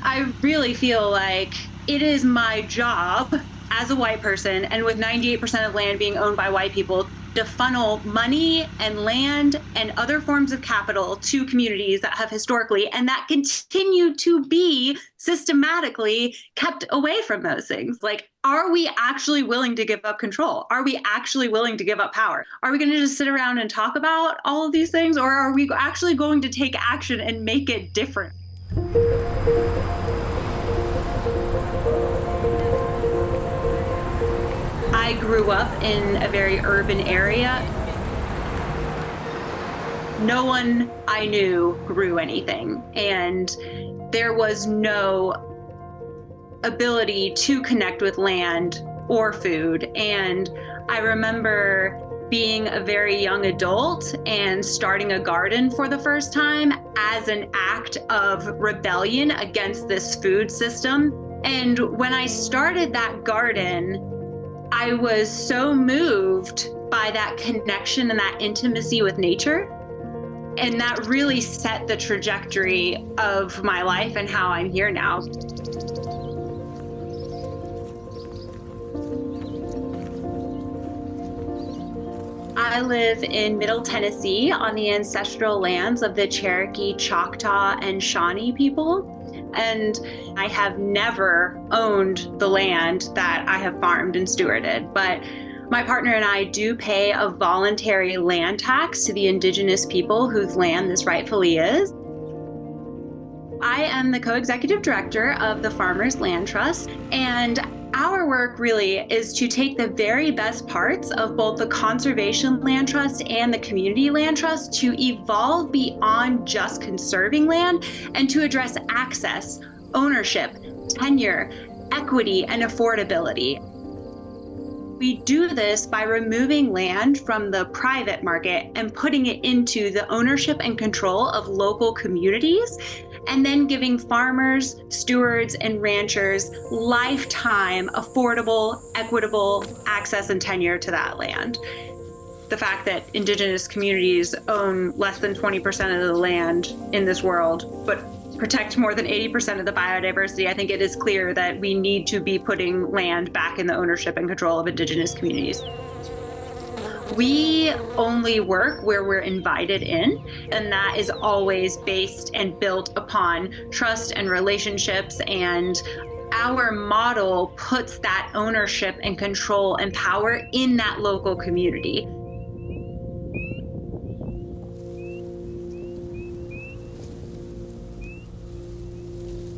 I really feel like it is my job as a white person, and with 98% of land being owned by white people, to funnel money and land and other forms of capital to communities that have historically and that continue to be systematically kept away from those things. Like, are we actually willing to give up control? Are we actually willing to give up power? Are we going to just sit around and talk about all of these things, or are we actually going to take action and make it different? I grew up in a very urban area. No one I knew grew anything, and there was no ability to connect with land or food. And I remember being a very young adult and starting a garden for the first time as an act of rebellion against this food system. And when I started that garden, I was so moved by that connection and that intimacy with nature. And that really set the trajectory of my life and how I'm here now. I live in Middle Tennessee on the ancestral lands of the Cherokee, Choctaw, and Shawnee people. And I have never owned the land that I have farmed and stewarded, but my partner and I do pay a voluntary land tax to the indigenous people whose land this rightfully is. I am the co-executive director of the Farmers Land Trust, and our work really is to take the very best parts of both the Conservation Land Trust and the Community Land Trust to evolve beyond just conserving land and to address access, ownership, tenure, equity, and affordability. We do this by removing land from the private market and putting it into the ownership and control of local communities, and then giving farmers, stewards, and ranchers lifetime affordable, equitable access and tenure to that land. The fact that indigenous communities own less than 20% of the land in this world, but protect more than 80% of the biodiversity, I think it is clear that we need to be putting land back in the ownership and control of indigenous communities. We only work where we're invited in, and that is always based and built upon trust and relationships, and our model puts that ownership and control and power in that local community.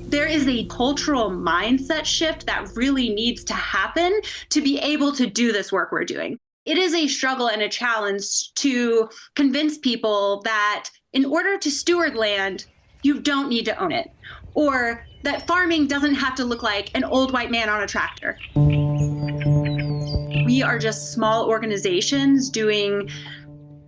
There is a cultural mindset shift that really needs to happen to be able to do this work we're doing. It is a struggle and a challenge to convince people that in order to steward land, you don't need to own it, or that farming doesn't have to look like an old white man on a tractor. We are just small organizations doing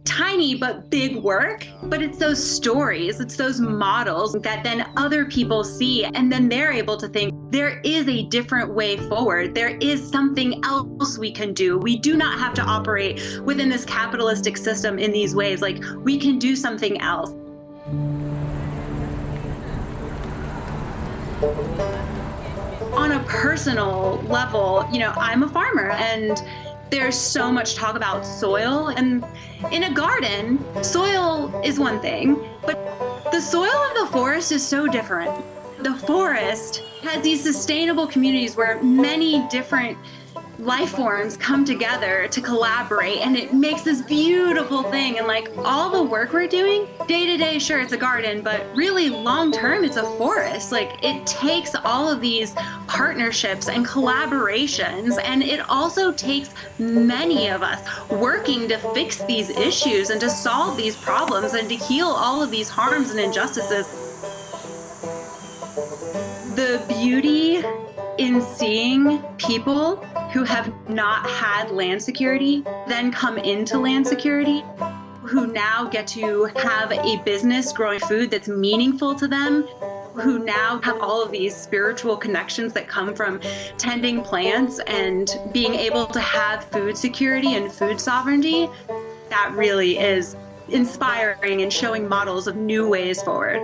tiny but big work, but it's those stories, it's those models that then other people see, and then they're able to think there is a different way forward. There is something else we can do. We do not have to operate within this capitalistic system in these ways. Like, we can do something else. On a personal level, I'm a farmer, and there's so much talk about soil, and in a garden, soil is one thing, but the soil of the forest is so different. The forest has these sustainable communities where many different life forms come together to collaborate, and it makes this beautiful thing. And like, all the work we're doing day to day, sure, it's a garden, but really long term, it's a forest. Like, it takes all of these partnerships and collaborations, and it also takes many of us working to fix these issues and to solve these problems and to heal all of these harms and injustices. The beauty in seeing people who have not had land security then come into land security, who now get to have a business growing food that's meaningful to them, who now have all of these spiritual connections that come from tending plants and being able to have food security and food sovereignty, that really is inspiring and showing models of new ways forward.